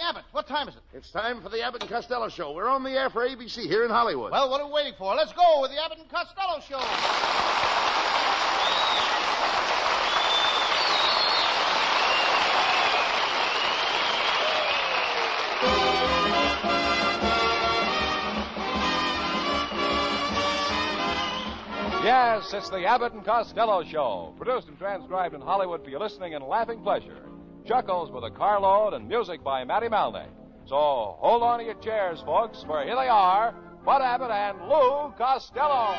Abbott, what time is it? It's time for the Abbott and Costello Show. We're on the air for ABC here in Hollywood. Well, what are we waiting for? Let's go with the Abbott and Costello Show. Yes, it's the Abbott and Costello Show, produced and transcribed in Hollywood for your listening and laughing pleasure. Chuckles with a carload and music by Matty Malney. So hold on to your chairs, folks, for here they are, Bud Abbott and Lou Costello.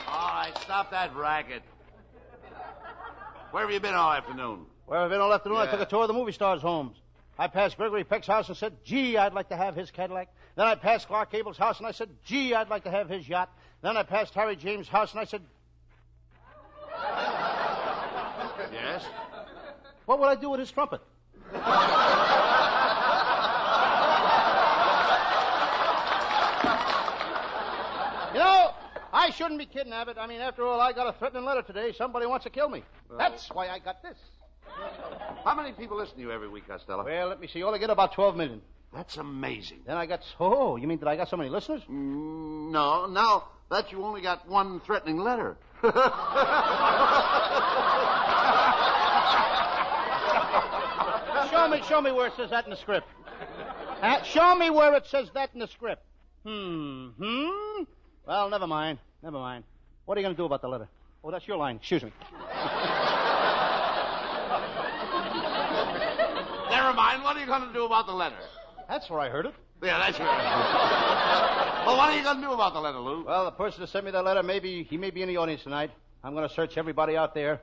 All right, stop that racket. Where have you been all afternoon? Where have I been all afternoon? Yeah. I took a tour of the movie stars' homes. I passed Gregory Peck's house and said, gee, I'd like to have his Cadillac. Then I passed Clark Cable's house and I said, gee, I'd like to have his yacht. Then I passed Harry James' house and I said... Yes? What would I do with his trumpet? You know, I shouldn't be kidding, Abbott. I mean, after all, I got a threatening letter today. Somebody wants to kill me. That's why I got this. How many people listen to you every week, Costello? Well, let me see. All I get about 12 million. That's amazing. Then I got... Oh, you mean that I got so many listeners? No, now that you only got one threatening letter. Show me where it says that in the script. Show me where it says that in the script. Well, never mind. What are you going to do about the letter? Oh, that's your line. Excuse me. Never mind. What are you going to do about the letter? That's where I heard it. Yeah, that's right. Well, what are you going to do about the letter, Lou? Well, the person that sent me that letter, he may be in the audience tonight. I'm going to search everybody out there.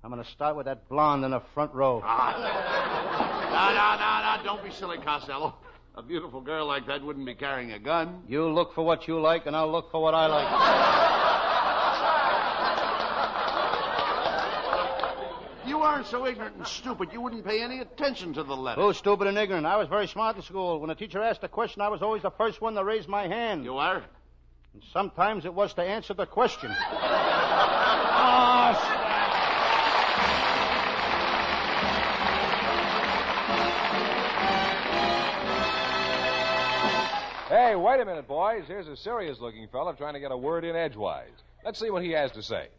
I'm going to start with that blonde in the front row. No. Don't be silly, Costello. A beautiful girl like that wouldn't be carrying a gun. You look for what you like, and I'll look for what I like. You aren't so ignorant and stupid you wouldn't pay any attention to the letter. Who's stupid and ignorant? I was very smart in school. When the teacher asked a question, I was always the first one to raise my hand. You are? And sometimes it was to answer the question. Hey, wait a minute, boys. Here's a serious-looking fella trying to get a word in edgewise. Let's see what he has to say.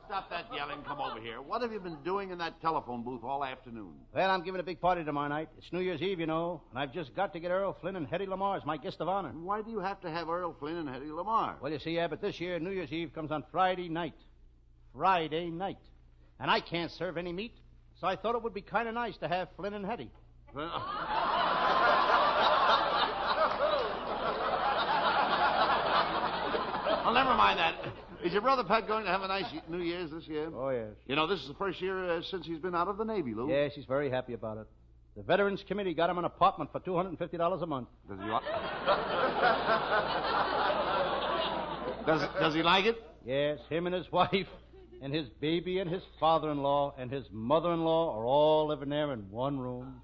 Stop that yelling. Come over here. What have you been doing in that telephone booth all afternoon? Well, I'm giving a big party tomorrow night. It's New Year's Eve, you know, and I've just got to get Earl Flynn and Hetty Lamar as my guest of honor. Why do you have to have Earl Flynn and Hetty Lamar? Well, you see, Abbott, this year New Year's Eve comes on Friday night. Friday night. And I can't serve any meat, so I thought it would be kind of nice to have Flynn and Hetty. Well, never mind that. Is your brother Pat going to have a nice New Year's this year? Oh, yes. You know, this is the first year since he's been out of the Navy, Lou. Yes, he's very happy about it. The Veterans Committee got him an apartment for $250 a month. Does he like... Does he like it? Yes, him and his wife And his baby and his father-in-law and his mother-in-law are all living there in one room.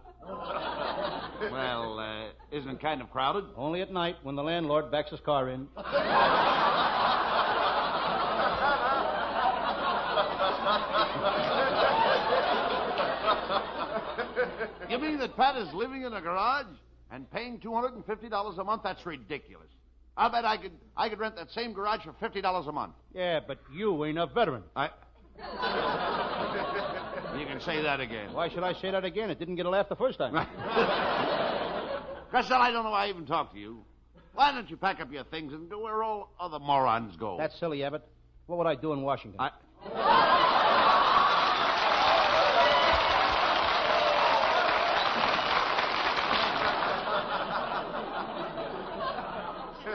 Well, isn't it kind of crowded? Only at night when the landlord backs his car in. You mean that Pat is living in a garage and paying $250 a month? That's ridiculous. I bet I could rent that same garage for $50 a month. Yeah, but you ain't a veteran. You can say that again. Why should I say that again? It didn't get a laugh the first time. Costello, I don't know why I even talked to you. Why don't you pack up your things and go where all other morons go? That's silly, Abbott. What would I do in Washington?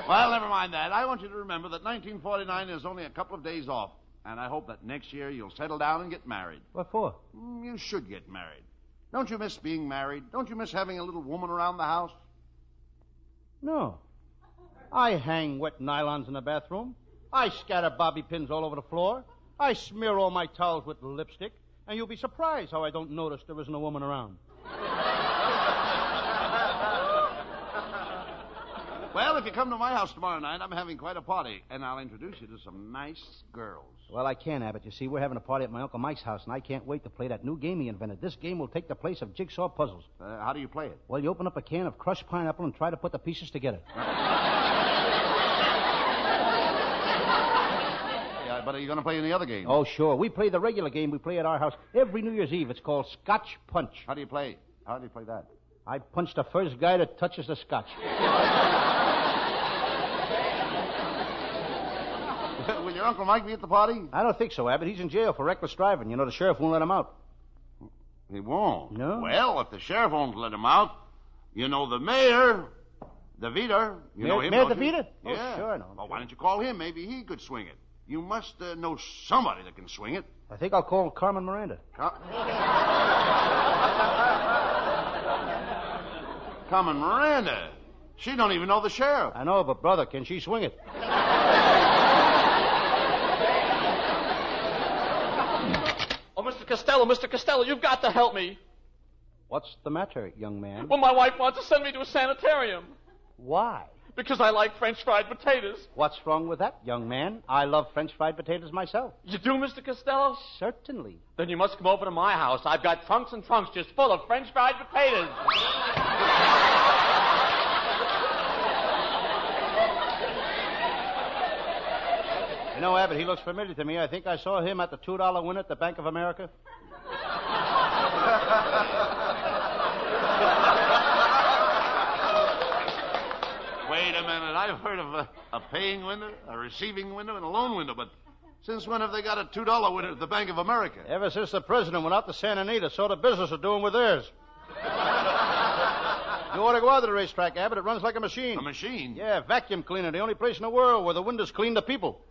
Well, never mind that. I want you to remember that 1949 is only a couple of days off. And I hope that next year you'll settle down and get married. What for? You should get married. Don't you miss being married? Don't you miss having a little woman around the house? No. I hang wet nylons in the bathroom. I scatter bobby pins all over the floor. I smear all my towels with lipstick. And you'll be surprised how I don't notice there isn't a woman around. Well, if you come to my house tomorrow night, I'm having quite a party, and I'll introduce you to some nice girls. Well, I can't, Abbott. You see, we're having a party at my Uncle Mike's house, and I can't wait to play that new game he invented. This game will take the place of jigsaw puzzles. How do you play it? Well, you open up a can of crushed pineapple and try to put the pieces together. Yeah, but are you going to play any other game? Oh, sure. We play the regular game we play at our house every New Year's Eve. It's called Scotch Punch. How do you play that? I punch the first guy that touches the scotch. Will your Uncle Mike be at the party? I don't think so, Abbott. He's in jail for reckless driving. You know, the sheriff won't let him out. He won't? No. Well, if the sheriff won't let him out, you know the mayor, DeVita. You know him, Mayor don't you? DeVita? Yeah. Oh, sure I know. Well, why don't you call him? Maybe he could swing it. You must know somebody that can swing it. I think I'll call Carmen Miranda. Carmen Miranda. She don't even know the sheriff. I know, but brother, can she swing it? Oh, Mr. Costello, you've got to help me. What's the matter, young man? Well, my wife wants to send me to a sanitarium. Why? Because I like French fried potatoes. What's wrong with that, young man? I love French fried potatoes myself. You do, Mr. Costello? Certainly. Then you must come over to my house. I've got trunks and trunks just full of French fried potatoes. You know, Abbott, he looks familiar to me. I think I saw him at the $2 win at the Bank of America. Wait a minute. I've heard of a paying window, a receiving window, and a loan window, but since when have they got a $2 window at the Bank of America? Ever since the president went out to Santa Anita, so the business are doing with theirs. You ought to go out to the racetrack, Abbott. It runs like a machine. A machine? Yeah, vacuum cleaner. The only place in the world where the windows clean the people.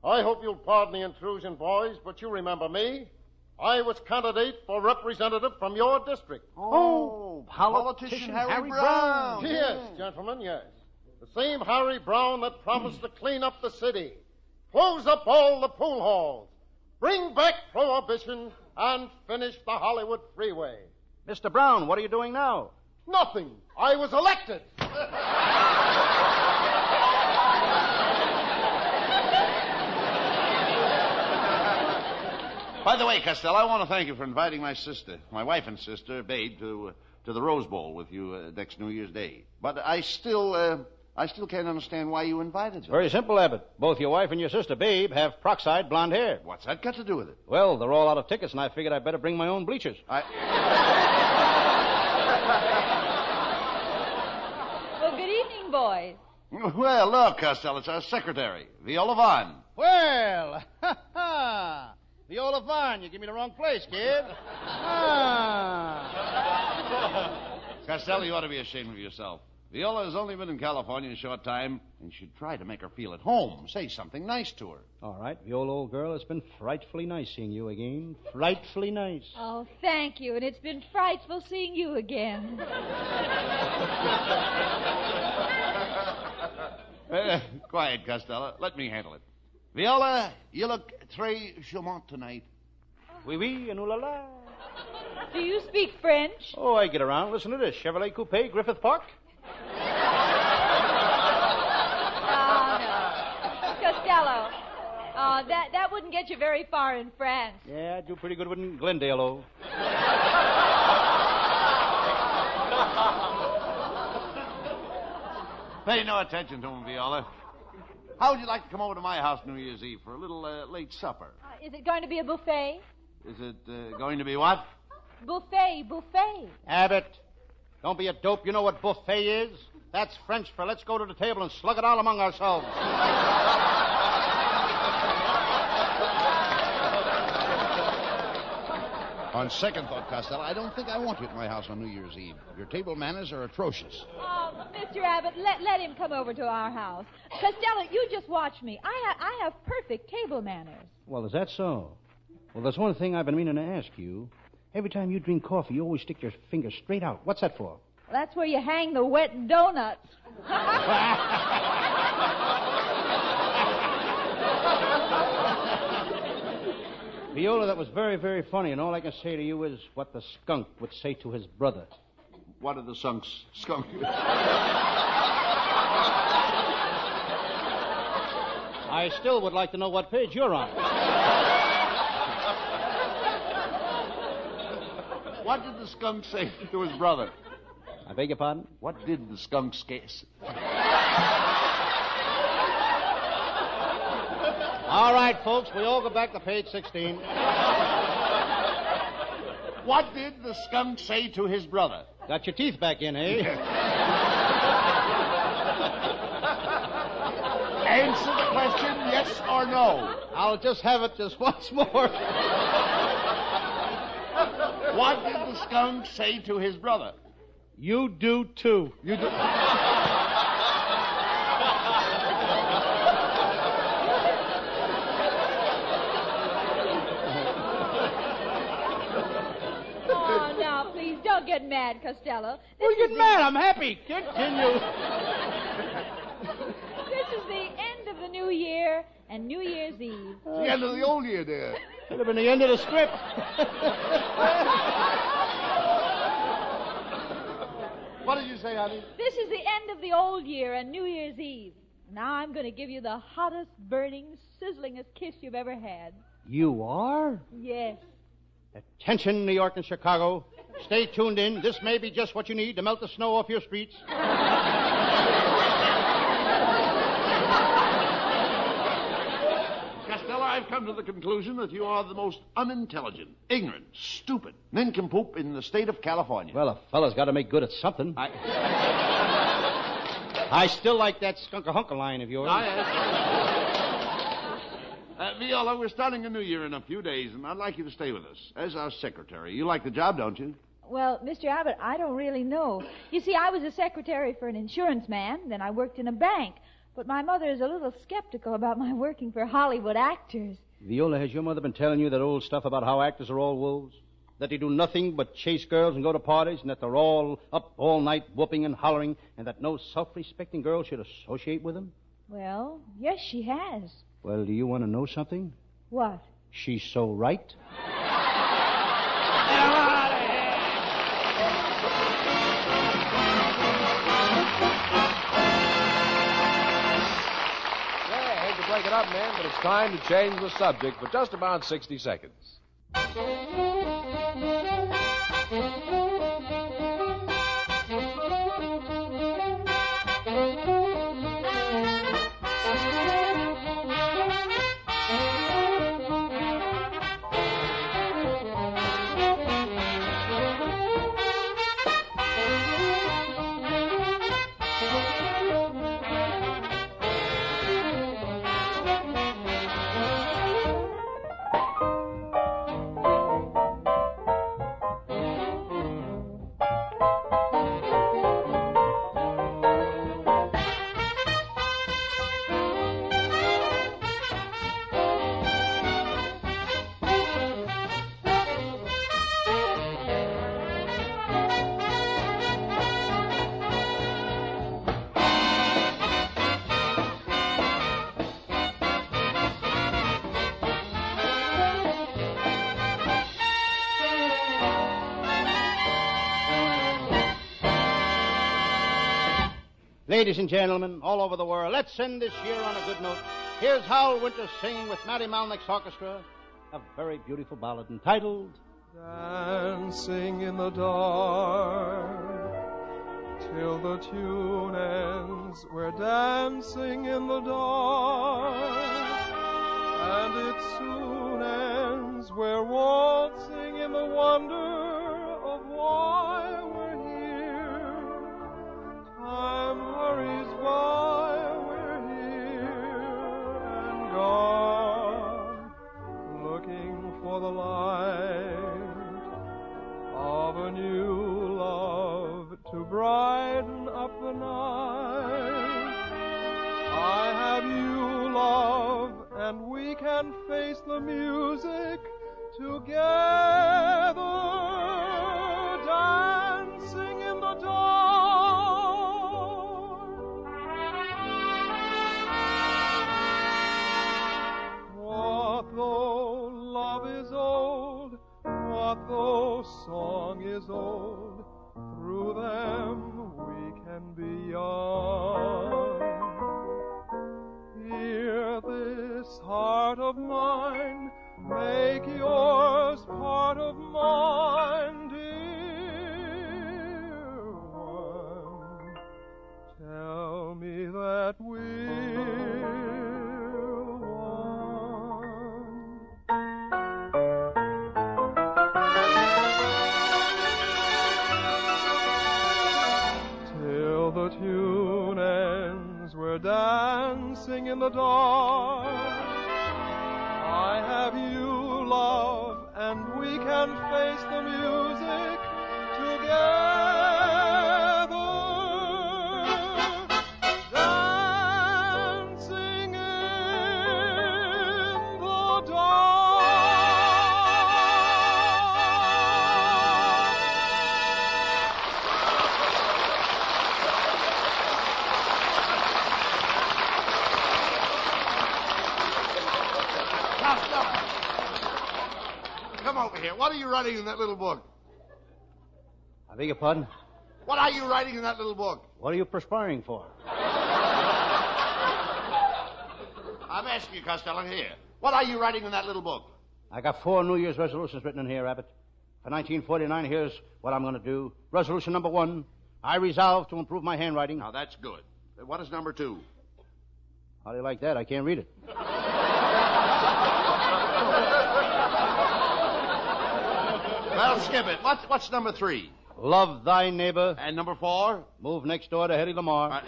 I hope you'll pardon the intrusion, boys, but you remember me. I was candidate for representative from your district. Oh, politician Harry Brown. Yes, gentlemen, yes. The same Harry Brown that promised to clean up the city, close up all the pool halls, bring back prohibition, and finish the Hollywood freeway. Mr. Brown, what are you doing now? Nothing. I was elected. By the way, Costello, I want to thank you for inviting my sister, my wife and sister, Babe, to the Rose Bowl with you next New Year's Day. But I still can't understand why you invited them. Very simple, Abbott. Both your wife and your sister, Babe, have peroxide blonde hair. What's that got to do with it? Well, they're all out of tickets, and I figured I'd better bring my own bleachers. Well, good evening, boys. Well, look, Costello, it's our secretary, Viola Vaughn. Well, Viola Vaughn, you give me the wrong place, kid. Costello, you ought to be ashamed of yourself. Viola has only been in California a short time, and you should try to make her feel at home. Say something nice to her. All right, Viola, old girl, it's been frightfully nice seeing you again. Frightfully nice. Oh, thank you, and it's been frightful seeing you again. Quiet, Costello. Let me handle it. Viola, you look très charmante tonight. Oui, oui, and ooh la la. Do you speak French? Oh, I get around. Listen to this. Chevrolet Coupe, Griffith Park. Oh, no. Costello. Oh, that wouldn't get you very far in France. Yeah, I do pretty good with Glendale, oh. Pay no attention to him, Viola. How would you like to come over to my house New Year's Eve for a little late supper? Is it going to be a buffet? Is it going to be what? Buffet. Abbott, don't be a dope. You know what buffet is? That's French for let's go to the table and slug it all among ourselves. On second thought, Costello, I don't think I want you at my house on New Year's Eve. Your table manners are atrocious. Oh, Mr. Abbott, let him come over to our house. Costello, you just watch me. I have perfect table manners. Well, is that so? Well, there's one thing I've been meaning to ask you. Every time you drink coffee, you always stick your finger straight out. What's that for? That's where you hang the wet donuts. Viola, that was very, very funny, and all I can say to you is what the skunk would say to his brother. What did the skunk... I still would like to know what page you're on. What did the skunk say to his brother? I beg your pardon? What did the skunk say? All right, folks, we all go back to page 16. What did the skunk say to his brother? Got your teeth back in, eh? Answer the question, yes or no. I'll just have it just once more. What did the skunk say to his brother? You do, too. You do... Oh, now, please, don't get mad, Costello. Don't get mad. I'm happy. Continue. This is the end of the new year and New Year's Eve. It's the end of the old year, dear. Should have been the end of the script. What did you say, honey? This is the end of the old year and New Year's Eve. Now I'm going to give you the hottest, burning, sizzlingest kiss you've ever had. You are? Yes. Attention, New York and Chicago. Stay tuned in. This may be just what you need to melt the snow off your streets. Costello, I've come to the conclusion that you are the most unintelligent, ignorant, stupid nincompoop in the state of California. Well, a fella's got to make good at something. I still like that skunk-a-hunka line of yours. Viola, we're starting a new year in a few days, and I'd like you to stay with us as our secretary. You like the job, don't you? Well, Mr. Abbott, I don't really know. You see, I was a secretary for an insurance man, then I worked in a bank. But my mother is a little skeptical about my working for Hollywood actors. Viola, has your mother been telling you that old stuff about how actors are all wolves? That they do nothing but chase girls and go to parties, and that they're all up all night whooping and hollering, and that no self-respecting girl should associate with them? Well, yes, she has. Well, do you want to know something? What? She's so right. Break it up, men, but it's time to change the subject for just about 60 seconds. Ladies and gentlemen, all over the world, let's end this year on a good note. Here's Howell Winter singing with Matty Malnick's orchestra a very beautiful ballad entitled Dancing in the dark till the tune ends. We're dancing in the dark, and it soon ends. We're waltzing in the wonder of why we're here. Time hurries by, we're here and gone, looking for the light of a new love to brighten up the night. I have you, love, and we can face the music together, dancing in the dark. What though love is old, what though song is old, through them we can be young. Hear this heart of mine, make yours part of mine, dear one. Tell me that we're one. Till the tune ends, we're dancing in the dark. I have you, love, and we can face the music together, dancing in the dark. Come over here. What are you writing in that little book? I beg your pardon? What are you writing in that little book? What are you perspiring for? I'm asking you, Costello, here. What are you writing in that little book? I got 4 New Year's resolutions written in here, Abbott. For 1949, here's what I'm going to do. Resolution number 1, I resolve to improve my handwriting. Now, that's good. What is number 2? How do you like that? I can't read it. Well, skip it. What's number 3? Love thy neighbor. And number 4? Move next door to Hetty Lamar.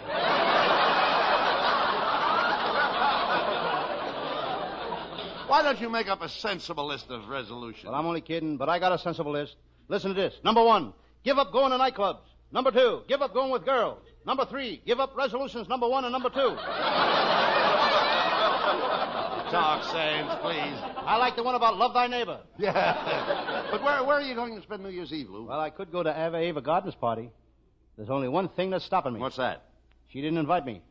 Why don't you make up a sensible list of resolutions? Well, I'm only kidding, but I got a sensible list. Listen to this. Number 1, give up going to nightclubs. Number 2, give up going with girls. Number 3, give up resolutions number 1 and number 2. Talk sense, please. I like the one about love thy neighbor. Yeah. But where are you going to spend New Year's Eve, Lou? Well, I could go to Ava Gardner's party. There's only one thing that's stopping me. What's that? She didn't invite me.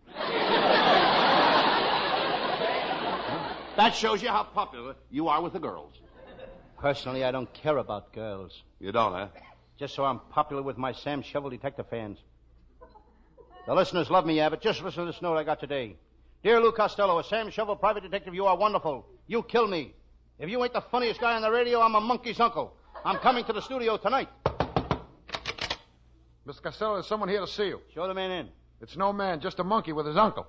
That shows you how popular you are with the girls. Personally, I don't care about girls. You don't, huh? Just so I'm popular with my Sam Shovel detective fans. The listeners love me, Abbott. Just listen to this note I got today. Dear Lou Costello, a Sam Shovel private detective, you are wonderful. You kill me. If you ain't the funniest guy on the radio, I'm a monkey's uncle. I'm coming to the studio tonight. Mr. Costello, there's someone here to see you. Show the man in. It's no man, just a monkey with his uncle.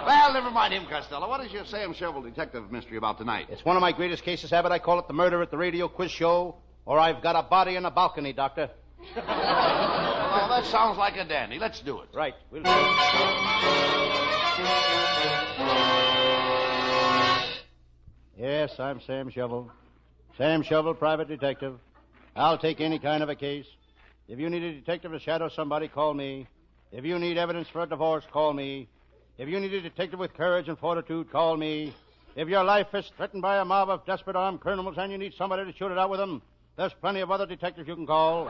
Well, never mind him, Costello. What is your Sam Shovel detective mystery about tonight? It's one of my greatest cases, Abbott. I call it the murder at the radio quiz show, or I've got a body in a balcony, Doctor. Oh, that sounds like a dandy. Let's do it. Right. We'll do it. Yes, I'm Sam Shovel. Sam Shovel, private detective. I'll take any kind of a case. If you need a detective to shadow somebody, call me. If you need evidence for a divorce, call me. If you need a detective with courage and fortitude, call me. If your life is threatened by a mob of desperate armed criminals and you need somebody to shoot it out with them, there's plenty of other detectives you can call.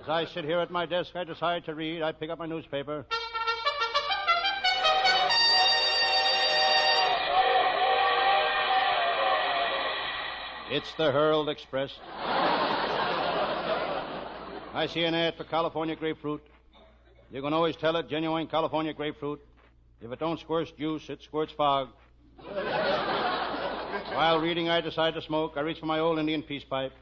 As I sit here at my desk, I decide to read. I pick up my newspaper. It's the Herald Express. I see an ad for California grapefruit. You can always tell it genuine California grapefruit. If it don't squirt juice, it squirts fog. While reading, I decide to smoke. I reach for my old Indian peace pipe.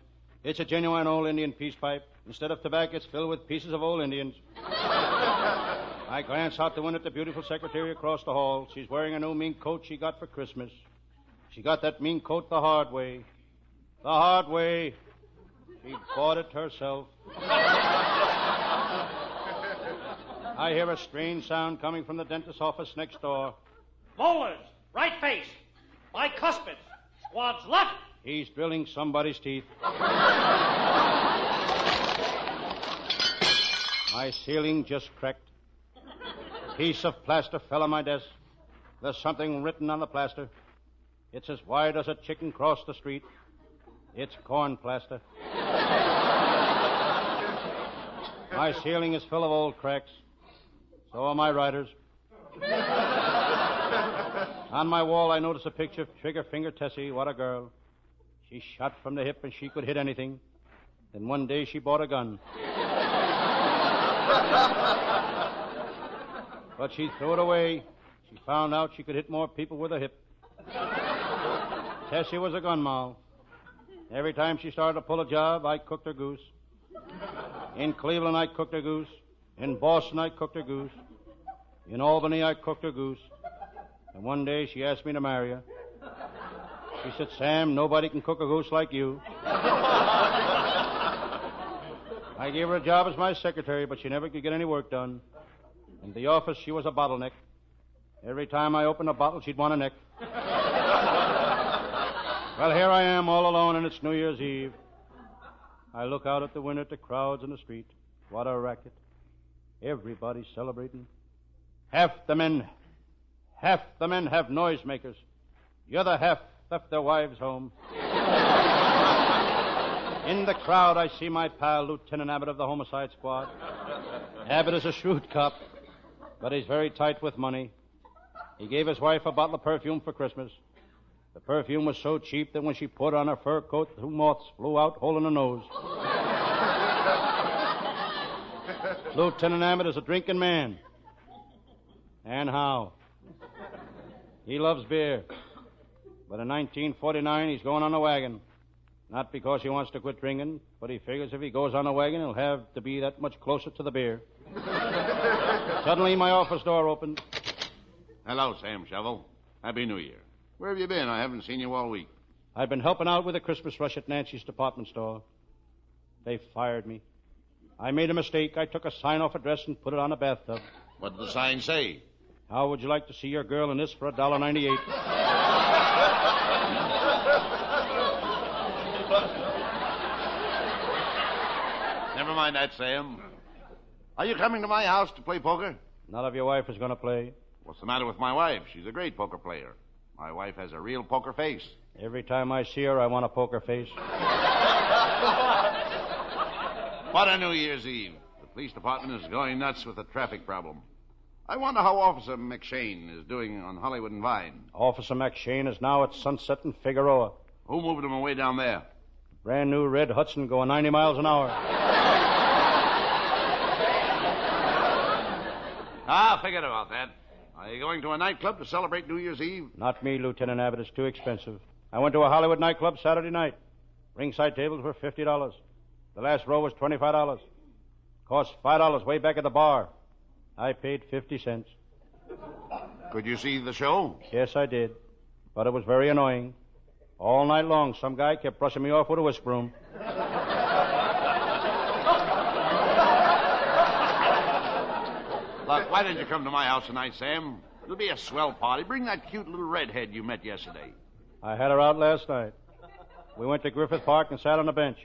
It's a genuine old Indian peace pipe. Instead of tobacco, it's filled with pieces of old Indians. I glance out the window at the beautiful secretary across the hall. She's wearing a new mink coat she got for Christmas. She got that mink coat the hard way. The hard way. She bought it herself. I hear a strange sound coming from the dentist's office next door. Molars, right face, bicuspids, squads left. He's drilling somebody's teeth. My ceiling just cracked. A piece of plaster fell on my desk. There's something written on the plaster. It's as wide as a chicken crossed the street. It's corn plaster. My ceiling is full of old cracks. So are my writers. On my wall, I notice a picture of Trigger Finger Tessie. What a girl. She shot from the hip and she could hit anything. Then one day she bought a gun. But she threw it away. She found out she could hit more people with her hip. Tessie was a gun moll. Every time she started to pull a job, I cooked her goose. In Cleveland, I cooked her goose. In Boston, I cooked her goose. In Albany, I cooked her goose. And one day, she asked me to marry her. She said, Sam, nobody can cook a goose like you. I gave her a job as my secretary, but she never could get any work done. In the office, she was a bottleneck. Every time I opened a bottle, she'd want a neck. Well, here I am all alone, and it's New Year's Eve. I look out at the window at the crowds in the street. What a racket. Everybody's celebrating. Half the men have noisemakers. The other half left their wives home. In the crowd, I see my pal, Lieutenant Abbott of the Homicide Squad. Abbott is a shrewd cop, but he's very tight with money. He gave his wife a bottle of perfume for Christmas. The perfume was so cheap that when she put on her fur coat, 2 moths flew out, holding her nose. Lieutenant Abbott is a drinking man. And how? He loves beer. But in 1949, he's going on a wagon. Not because he wants to quit drinking, but he figures if he goes on a wagon, he'll have to be that much closer to the beer. Suddenly, my office door opened. Hello, Sam Shovel. Happy New Year. Where have you been? I haven't seen you all week. I've been helping out with the Christmas rush at Nancy's department store. They fired me. I made a mistake. I took a sign-off address and put it on a bathtub. What did the sign say? How would you like to see your girl in this for $1.98? Never mind that, Sam. Are you coming to my house to play poker? Not if your wife is going to play. What's the matter with my wife? She's a great poker player. My wife has a real poker face. Every time I see her, I want a poker face. What a New Year's Eve. The police department is going nuts with the traffic problem. I wonder how Officer McShane is doing on Hollywood and Vine. Officer McShane is now at Sunset and Figueroa. Who moved him away down there? Brand new red Hudson going 90 miles an hour. Forget about that. Are you going to a nightclub to celebrate New Year's Eve? Not me, Lieutenant Abbott. It's too expensive. I went to a Hollywood nightclub Saturday night. Ringside tables were $50. The last row was $25. Cost $5 way back at the bar. I paid 50 cents. Could you see the show? Yes, I did. But it was very annoying. All night long, some guy kept brushing me off with a whisk broom. Look, why didn't you come to my house tonight, Sam? It'll be a swell party. Bring that cute little redhead you met yesterday. I had her out last night. We went to Griffith Park and sat on a bench.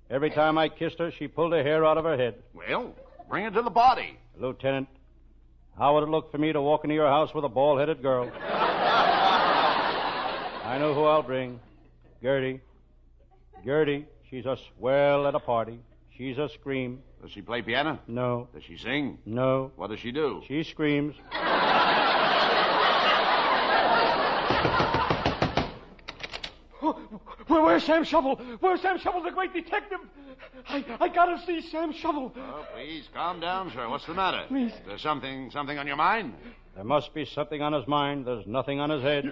Every time I kissed her, she pulled her hair out of her head. Well, bring her to the party. Lieutenant, how would it look for me to walk into your house with a bald-headed girl? I know who I'll bring. Gertie. Gertie, she's a swell at a party. She's a scream. Does she play piano? No. Does she sing? No. What does she do? She screams. Where Where's Sam Shovel? Where's Sam Shovel, the great detective? I gotta see Sam Shovel. Oh, please, calm down, sir. What's the matter? Please. Is there something on your mind? There must be something on his mind. There's nothing on his head.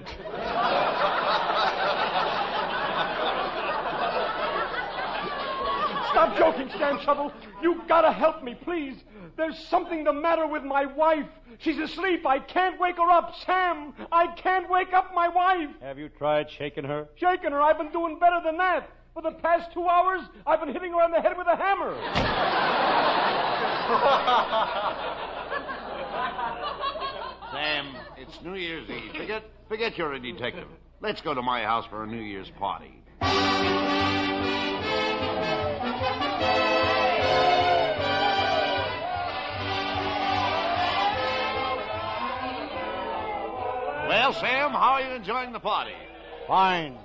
Stop joking, Sam Shovel. You gotta help me, please. There's something the matter with my wife. She's asleep. I can't wake her up. Sam, I can't wake up my wife. Have you tried shaking her? Shaking her? I've been doing better than that. For the past 2 hours, I've been hitting her on the head with a hammer. Sam, it's New Year's Eve. Forget you're a detective. Let's go to my house for a New Year's party. Well, Sam, how are you enjoying the party? Fine.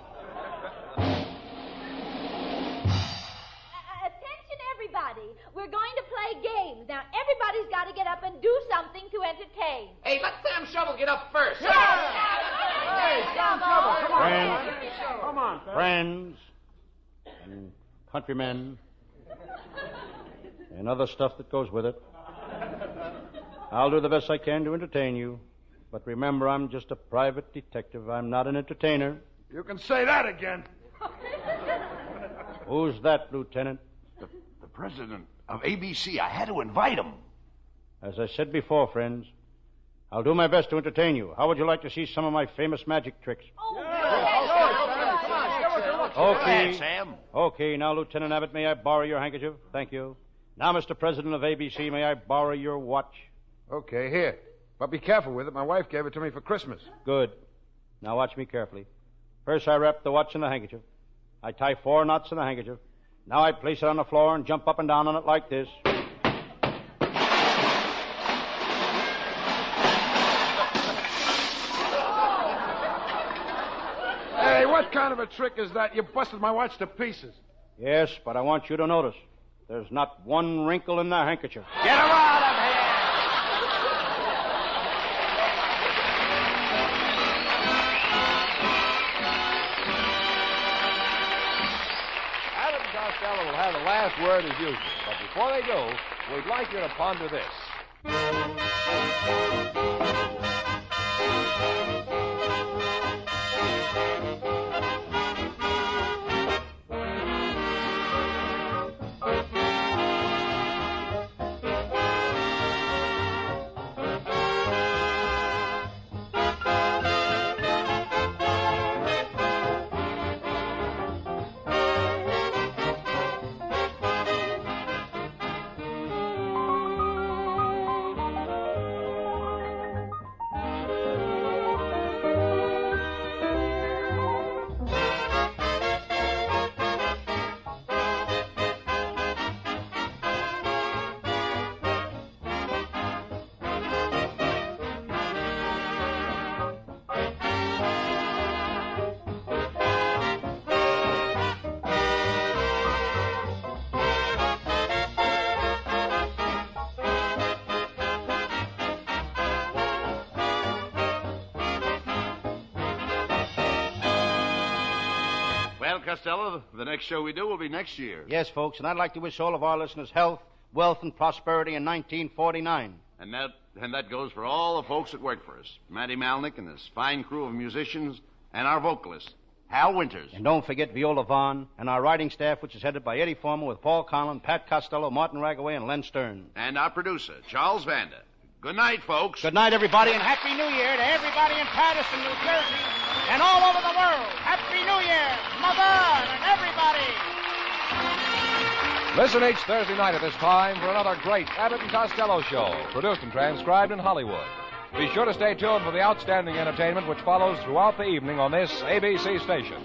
Attention, everybody. We're going to play games. Now, everybody's got to get up and do something to entertain. Hey, let Sam Shovel get up first. Hey, Sam Shovel, come on. Friends. Come on, Friends and countrymen and other stuff that goes with it. I'll do the best I can to entertain you. But remember, I'm just a private detective. I'm not an entertainer. You can say that again. Who's that, Lieutenant? The president of ABC. I had to invite him. As I said before, friends, I'll do my best to entertain you. How would you like to see some of my famous magic tricks? Okay, Sam. Okay, now, Lieutenant Abbott, may I borrow your handkerchief? Thank you. Now, Mr. President of ABC, may I borrow your watch? Okay, here. But be careful with it. My wife gave it to me for Christmas. Good. Now watch me carefully. First, I wrap the watch in the handkerchief. I tie 4 knots in the handkerchief. Now I place it on the floor and jump up and down on it like this. Hey, what kind of a trick is that? You busted my watch to pieces. Yes, but I want you to notice there's not one wrinkle in the handkerchief. Get him out of here! Abbott and Costello will have the last word as usual. But before they do, we'd like you to ponder this. Well, Costello, the next show we do will be next year. Yes, folks, and I'd like to wish all of our listeners health, wealth, and prosperity in 1949. And that goes for all the folks that work for us. Matty Malnick and his fine crew of musicians and our vocalist, Hal Winters. And don't forget Viola Vaughn and our writing staff, which is headed by Eddie Foreman with Paul Conlon, Pat Costello, Martin Ragaway, and Len Stern. And our producer, Charles Vanda. Good night, folks. Good night, everybody, and Happy New Year to everybody in Patterson, New Jersey, and all over the world. Happy New Year, Mother, and everybody. Listen each Thursday night at this time for another great Abbott and Costello show, produced and transcribed in Hollywood. Be sure to stay tuned for the outstanding entertainment which follows throughout the evening on this ABC station.